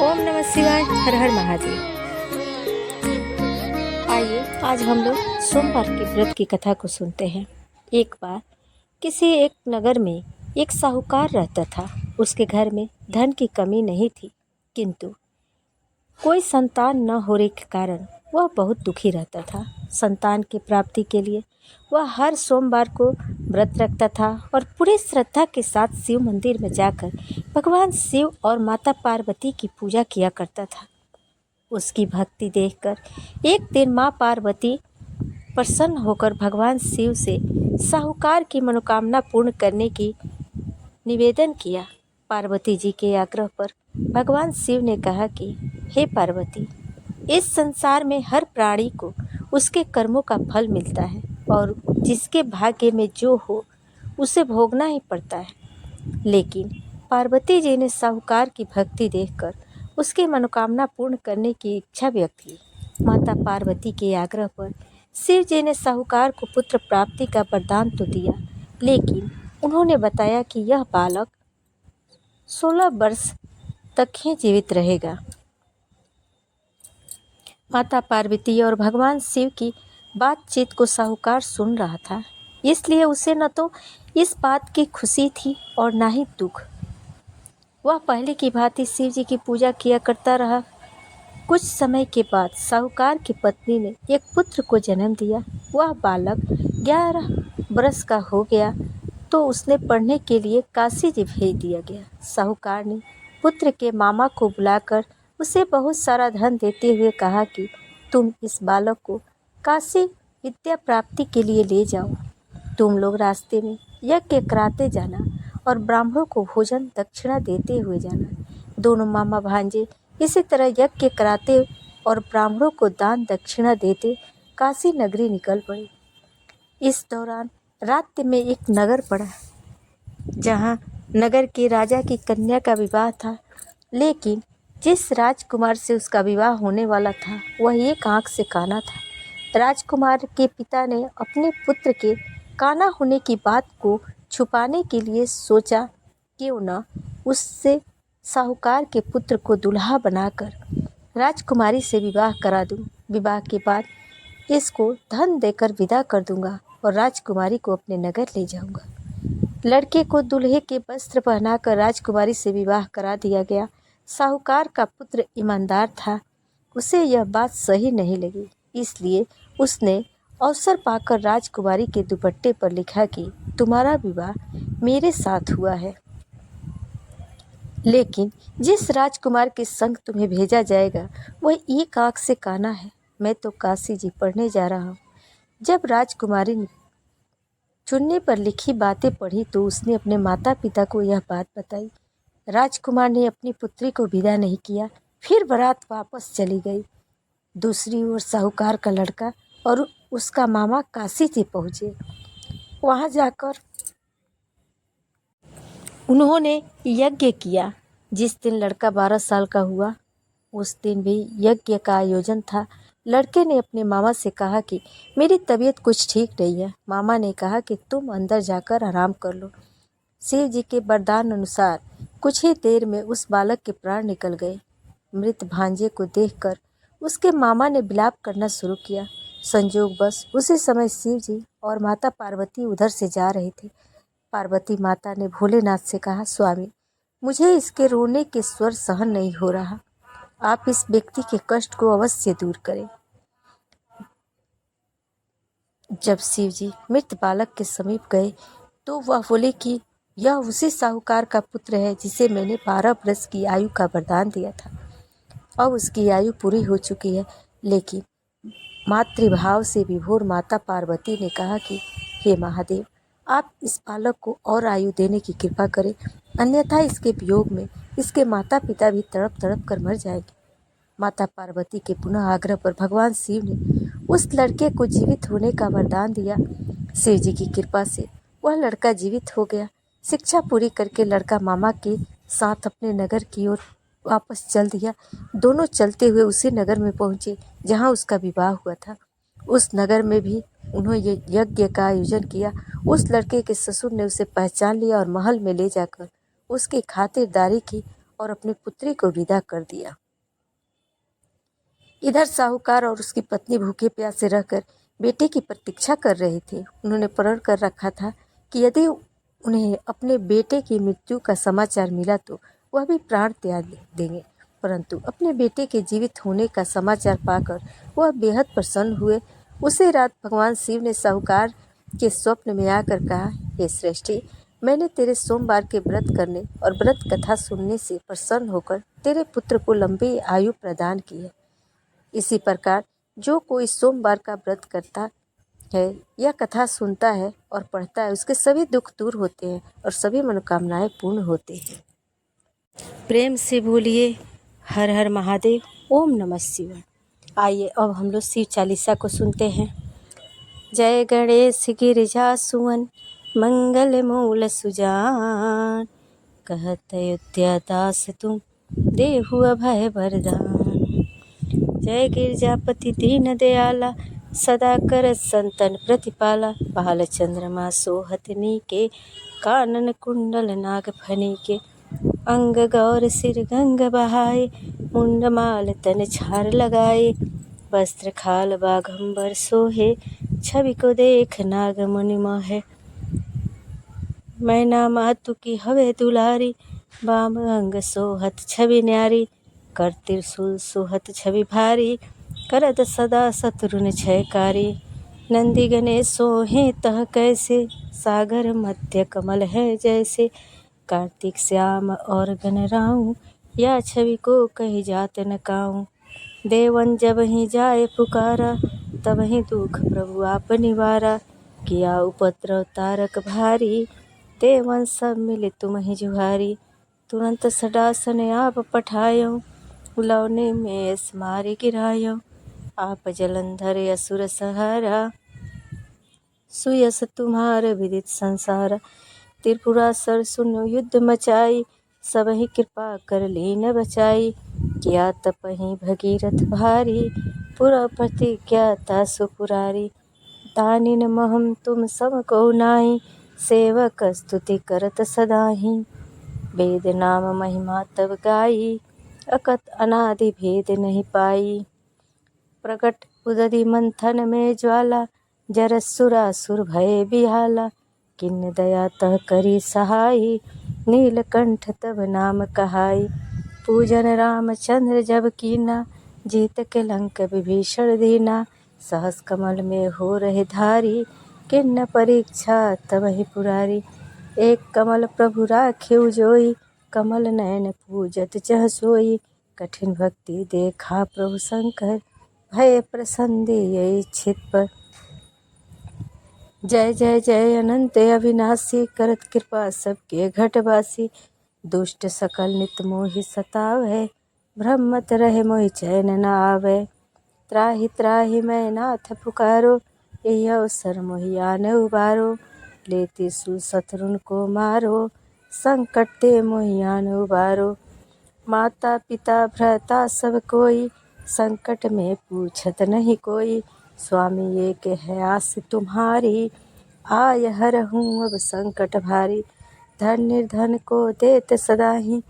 ओम नमः शिवाय। हर हर महादेव। आइए आज हम लोग सोमवार के व्रत की कथा को सुनते हैं। एक बार किसी एक नगर में एक साहूकार रहता था। उसके घर में धन की कमी नहीं थी, किंतु कोई संतान न होने के कारण वह बहुत दुखी रहता था। संतान की प्राप्ति के लिए वह हर सोमवार को व्रत रखता था और पूरी श्रद्धा के साथ शिव मंदिर में जाकर भगवान शिव और माता पार्वती की पूजा किया करता था। उसकी भक्ति देखकर एक दिन माँ पार्वती प्रसन्न होकर भगवान शिव से साहूकार की मनोकामना पूर्ण करने की निवेदन किया। पार्वती जी के आग्रह पर भगवान शिव ने कहा कि हे पार्वती, इस संसार में हर प्राणी को उसके कर्मों का फल मिलता है और जिसके भाग्य में जो हो उसे भोगना ही पड़ता है। लेकिन पार्वती जी ने साहूकार की भक्ति देखकर उसकी मनोकामना पूर्ण करने की इच्छा व्यक्त की। माता पार्वती के आग्रह पर शिव जी ने साहूकार को पुत्र प्राप्ति का वरदान तो दिया, लेकिन उन्होंने बताया कि यह बालक 16 वर्ष तक ही जीवित रहेगा। माता पार्वती और भगवान शिव की बातचीत को साहूकार सुन रहा था, इसलिए उसे न तो इस बात की खुशी थी और न ही दुख। वह पहले की भांति शिव जी की पूजा किया करता रहा। कुछ समय के बाद साहूकार की पत्नी ने एक पुत्र को जन्म दिया। वह बालक 11 वर्ष का हो गया तो उसने पढ़ने के लिए काशी जी भेज दिया गया। साहूकार ने पुत्र के मामा को बुलाकर उसे बहुत सारा धन देते हुए कहा कि तुम इस बालक को काशी विद्या प्राप्ति के लिए ले जाओ। तुम लोग रास्ते में यज्ञ कराते जाना और ब्राह्मणों को भोजन दक्षिणा देते हुए जाना। दोनों मामा भांजे इसी तरह यज्ञ कराते और ब्राह्मणों को दान दक्षिणा देते काशी नगरी निकल पड़े। इस दौरान रात में एक नगर पड़ा, जहां नगर के राजा की कन्या का विवाह था। लेकिन जिस राजकुमार से उसका विवाह होने वाला था वह एक आंख से काना था। राजकुमार के पिता ने अपने पुत्र के काना होने की बात को छुपाने के लिए सोचा क्यों न उससे साहूकार के पुत्र को दुल्हा बनाकर राजकुमारी से विवाह करा दूं। विवाह के बाद इसको धन देकर विदा कर दूंगा और राजकुमारी को अपने नगर ले जाऊंगा। लड़के को दूल्हे के वस्त्र पहनाकर राजकुमारी से विवाह करा दिया गया। साहूकार का पुत्र ईमानदार था, उसे यह बात सही नहीं लगी, इसलिए उसने अवसर पाकर राजकुमारी के दुपट्टे पर लिखा कि तुम्हारा विवाह मेरे साथ हुआ है, लेकिन जिस राजकुमार के संग तुम्हें भेजा जाएगा वह एक आंख से काना है। मैं तो काशी जी पढ़ने जा रहा हूँ। जब राजकुमारी ने चुन्नी पर लिखी बातें पढ़ी तो उसने अपने माता पिता को यह बात बताई। राजकुमार ने अपनी पुत्री को विदा नहीं किया, फिर बारात वापस चली गई। दूसरी ओर साहूकार का लड़का और उसका मामा काशी जी पहुँचे। वहाँ जाकर उन्होंने यज्ञ किया। जिस दिन लड़का 12 साल का हुआ उस दिन भी यज्ञ का आयोजन था। लड़के ने अपने मामा से कहा कि मेरी तबीयत कुछ ठीक नहीं है। मामा ने कहा कि तुम अंदर जाकर आराम कर लो। शिव जी के वरदान अनुसार कुछ ही देर में उस बालक के प्राण निकल गए। मृत भांजे को देखकर उसके मामा ने विलाप करना शुरू किया। संयोगवश उसी समय शिव जी और माता पार्वती उधर से जा रहे थे। पार्वती माता ने भोलेनाथ से कहा, स्वामी, मुझे इसके रोने के स्वर सहन नहीं हो रहा, आप इस व्यक्ति के कष्ट को अवश्य दूर करें। जब शिव जी मृत बालक के समीप गए तो वह बोले कि यह उसी साहूकार का पुत्र है जिसे मैंने 12 वर्ष की आयु का वरदान दिया था। अब उसकी आयु पूरी हो चुकी है। लेकिन मातृभाव से विभोर माता पार्वती ने कहा कि हे महादेव, आप इस बालक को और आयु देने की कृपा करें, अन्यथा इसके वियोग में इसके माता पिता भी तड़प तड़प कर मर जाएंगे। माता पार्वती के पुनः आग्रह पर भगवान शिव ने उस लड़के को जीवित होने का वरदान दिया। शिव जी की कृपा से वह लड़का जीवित हो गया। शिक्षा पूरी करके लड़का मामा के साथ अपने नगर की ओर वापस चल दिया। दोनों चलते हुए उसी नगर में पहुंचे जहां उसका विवाह हुआ था। उस नगर में भी उन्होंने यज्ञ का आयोजन किया। उस लड़के के ससुर ने उसे पहचान लिया और महल में ले जाकर उसकी खातिरदारी की और अपनी पुत्री को विदा कर दिया। इधर साहूकार और उसकी पत्नी भूखे प्यासे रहकर बेटे की प्रतीक्षा कर रहे थे। उन्होंने प्रण कर रखा था कि यदि उन्हें अपने बेटे की मृत्यु का समाचार मिला तो वह भी प्राण त्याग देंगे, परंतु अपने बेटे के जीवित होने का समाचार पाकर वह बेहद प्रसन्न हुए। उसी रात भगवान शिव ने साहूकार के स्वप्न में आकर कहा, हे श्रेष्ठी, मैंने तेरे सोमवार के व्रत करने और व्रत कथा सुनने से प्रसन्न होकर तेरे पुत्र को लंबी आयु प्रदान की है। इसी प्रकार जो कोई सोमवार का व्रत करता है या कथा सुनता है और पढ़ता है, उसके सभी दुख दूर होते हैं और सभी मनोकामनाएं पूर्ण होते हैं। प्रेम से बोलिए हर हर महादेव, ओम नमः शिवाय। आइए अब हम लोग शिव चालीसा को सुनते हैं। जय गणेश गिरिजा सुवन, मंगल मूल सुजान, कहत अयोध्या दास तुम, देहु अभय वरदान। जय गिरजापति दीन दयाला, सदा करत संतन प्रतिपाला। बाल चंद्रमा सोहत नीके, कानन कुंडल नाग फनीके। अंग गौर सिर गंग बहाए, मुंड माल तन छार लगाए। वस्त्र खाल बाघंबर सोहे, छवि को देख नाग मुनि मोहे। मैना मातु की हवे दुलारी, बाम अंग सोहत छवि न्यारी। कर त्रिशूल सोहत छवि भारी, करत सदा शत्रुन क्षयकारी। नंदी गणेश सोहे तह कैसे, सागर मध्य कमल है जैसे। कार्तिक श्याम और गणराऊं, या छवि को कही जात न काऊं। देवन जब ही जाए पुकारा, तब ही दुख प्रभु आप निवारा। किया उपद्रव तारक भारी, देवन सब मिले तुम ही जुहारी। तुरंत सडासन आप पठायो, लौने में मारी गिरायो। आप जलंधर असुर सहारा, सुयस तुम्हार विदित संसार। त्रिपुरासुर सुनो युद्ध मचाई, सब ही कृपा कर लीन बचाई। किया तपहि भगीरथ भारी, पुरा प्रतिज्ञा तासु पुरारी। तानिन महम तुम सम को नाई, सेवक स्तुति करत सदाहि। वेद नाम महिमा तब गाई, अकत अनादि भेद नहीं पाई। प्रकट उदधि मंथन में ज्वाला, जरसुरासुर भय बिहाला। किन्न दया तह करी सहाई, नीलकंठ तब नाम कहाई। पूजन रामचंद्र जब कीना, जीत के लंक विभीषण दीना। सहस कमल में हो रहे धारी, किन्न परीक्षा तब ही पुरारी। एक कमल प्रभु राखे जोई, कमल नयन पूजत जह सोई। कठिन भक्ति देखा प्रभु शंकर, भय प्रसन्न यही छित पर। जय जय जय अनंत अविनाशी, करत कृपा सबके घटवासी। दुष्ट सकल नित मोहि सतावै, भ्रमत रहे मोहि चैन न आवे। त्राहि त्राहि मैं नाथ पुकारो, यही अवसर मोहि आन उबारो। लेति सु शत्रुन को मारो, संकट ते मोहि आन उबारो। माता पिता भ्राता सब कोई, संकट में पूछत नहीं कोई। स्वामी एक है आस तुम्हारी, आय हरहूँ अब संकट भारी। धन निर्धन को देत सदाहि,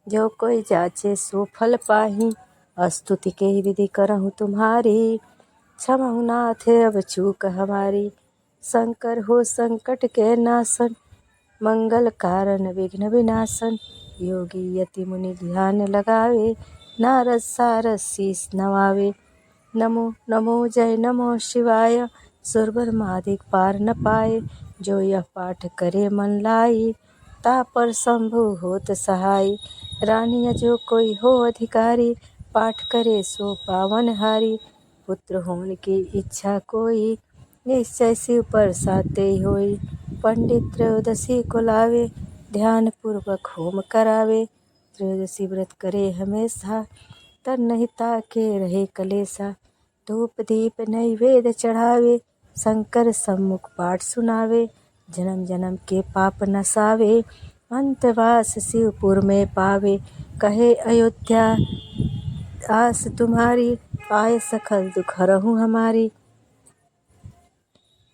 जो कोई जाचे सो फल पाहि। स्तुति के विधि करहूँ तुम्हारी, क्षमहु नाथ अब चूक हमारी। शंकर हो संकट के नाशन, मंगल कारण विघ्न विनाशन। योगी यति मुनि ध्यान लगावे, नारद सारद शीस नवावे। नमो नमो जय नमो शिवाय, सुरवर मादिक पार न पाए। जो यह पाठ करे मन लाई, ता पर शंभु होत सहाय। रानिया जो कोई हो अधिकारी, पाठ करे सो पावन हारी। पुत्र होने की इच्छा कोई, निश्चय शिव प्रसाद तेहि होई। पंडित त्रयोदशी को लावे, ध्यान पूर्वक होम करावे। त्रयोदशी व्रत करे हमेशा, तर नहीं ताके रहे कलेसा। धूप दीप नैवेद्य चढ़ावे, शंकर सम्मुख पाठ सुनावे। जन्म जन्म के पाप नसावे, अंतवास शिवपुर में पावे। कहे अयोध्या आस तुम्हारी, आए सखल दुख हरहूँ हमारी।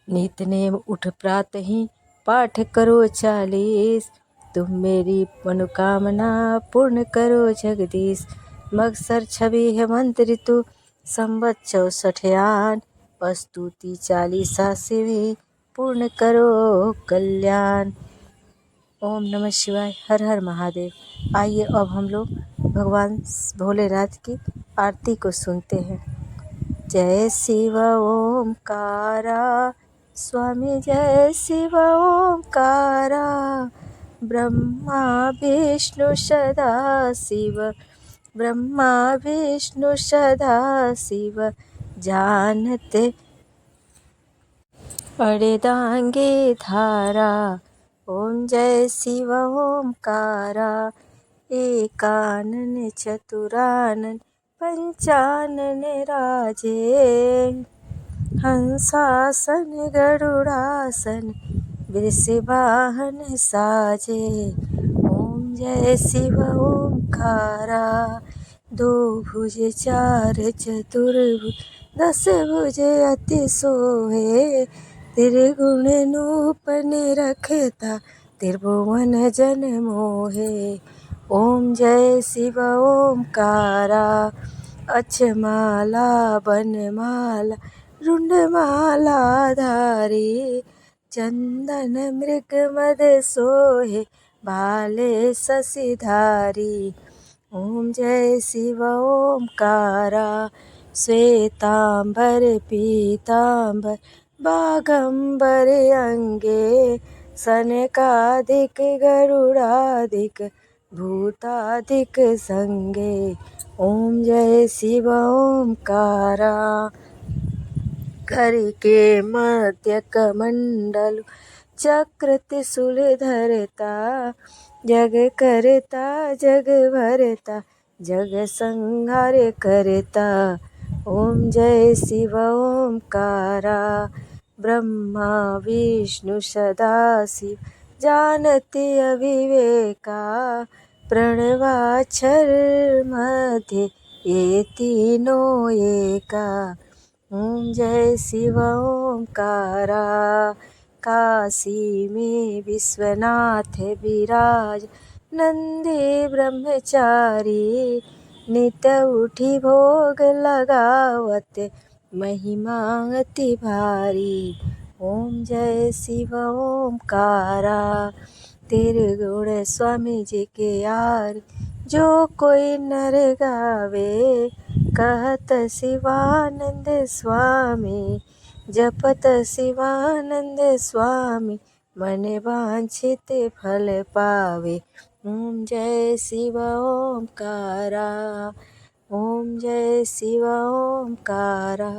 नित नेम उठ प्रात ही, पाठ करो 40। तुम मेरी मनोकामना पूर्ण करो जगदीश। मगसर 26 हेमंत ऋतु संवत 64 आन, प्रस्तुति 40 सिवि पूर्ण करो कल्याण। ओम नमः शिवाय। हर हर महादेव। आइए अब हम लोग भगवान भोलेनाथ की आरती को सुनते हैं। जय शिव ओमकारा स्वामी, जय शिव ओमकारा, ब्रह्मा विष्णु सदा शिव, ब्रह्मा विष्णु सदा शिव, जानते अड़ेदांगे धारा। ओम जय शिव ओमकारा, एकानन चतुरानन पंचानन राजे, हंसासन गरुड़ासन वृषभाहन साजे। ओम जय शिव ओमकारा, दो भुज चार चतुर्भुज 10 भुज अति सोहे, त्रिगुण नूप निरखता त्रिभुवन जन मोहे। ओम जय शिव ओमकारा, अक्षमाला बनमाला रुंडमाला धारी, चंदन मृग मद सोहे भाले शशिधारी। ओम जय शिव ओमकारा, श्वेतांबर पीतांबर बागंबर अंगे, सनकादिक गरुड़ादिक भूतादिक संगे। ओम जय शिव ओमकारा, कर के मध्य कमंडल चक्र त्रिशूल धरता, जग करता जग भरता जग संहार करता। ओम जय शिव ओमकारा, ब्रह्मा विष्णु सदा शिव, जानते अविवेका, प्रणवाक्षर मध्य ये तीनों एका। ओम जय शिव ओमकारा, काशी में विश्वनाथ विराज, नंदी ब्रह्मचारी, नित उठी भोग लगावत महिमा अति भारी। ओम जय शिव ओमकारा, त्रिगुण स्वामी जी के यार, जो कोई नर गावे, कहत शिवानंद स्वामी, जपत शिवानंद स्वामी, मन वांछित फल पावे। ओम जय शिव ओमकारा, ओम जय शिव ओमकारा।